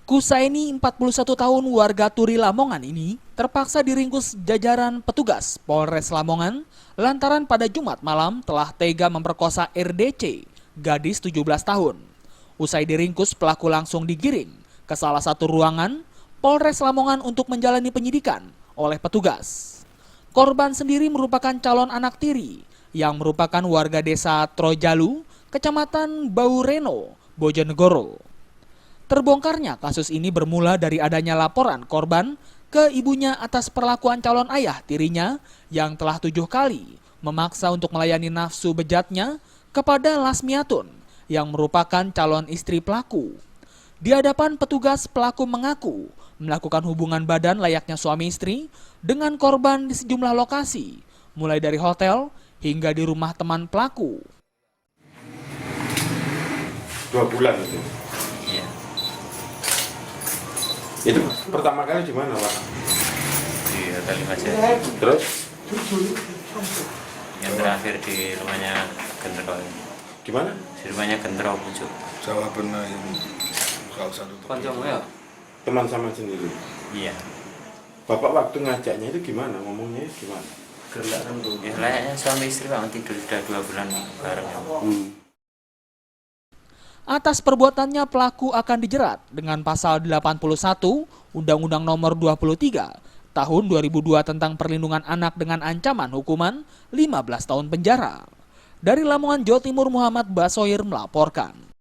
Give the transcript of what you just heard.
Kusaini, 41 tahun, warga Turi Lamongan ini terpaksa diringkus jajaran petugas Polres Lamongan lantaran pada Jumat malam telah tega memperkosa RDC, gadis 17 tahun. Usai diringkus, pelaku langsung digiring ke salah satu ruangan Polres Lamongan untuk menjalani penyidikan oleh petugas. Korban sendiri merupakan calon anak tiri yang merupakan warga desa Trojalu, Kecamatan Baureno, Bojonegoro. Terbongkarnya kasus ini bermula dari adanya laporan korban ke ibunya atas perlakuan calon ayah tirinya yang telah 7 kali memaksa untuk melayani nafsu bejatnya kepada Lasmiatun yang merupakan calon istri pelaku. Di hadapan petugas, pelaku mengaku melakukan hubungan badan layaknya suami istri dengan korban di sejumlah lokasi, mulai dari hotel hingga di rumah teman pelaku. 2 bulan itu? Iya. Itu pertama kali di mana, Pak? Di Hotel Imajari. Terus? Yang terakhir di rumahnya Gendro. Gimana? Di rumahnya Gendro Pucuk. Jawa benar ini salah satu Teman sama sendiri? Iya. Bapak waktu ngajaknya itu gimana? Ngomongnya gimana? Ya layaknya suami istri Bang, tidur sudah 2 bulan bareng. Atas perbuatannya, pelaku akan dijerat dengan pasal 81 Undang-Undang Nomor 23 Tahun 2002 tentang perlindungan anak dengan ancaman hukuman 15 tahun penjara. Dari Lamongan, Jawa Timur, Muhammad Basoir melaporkan.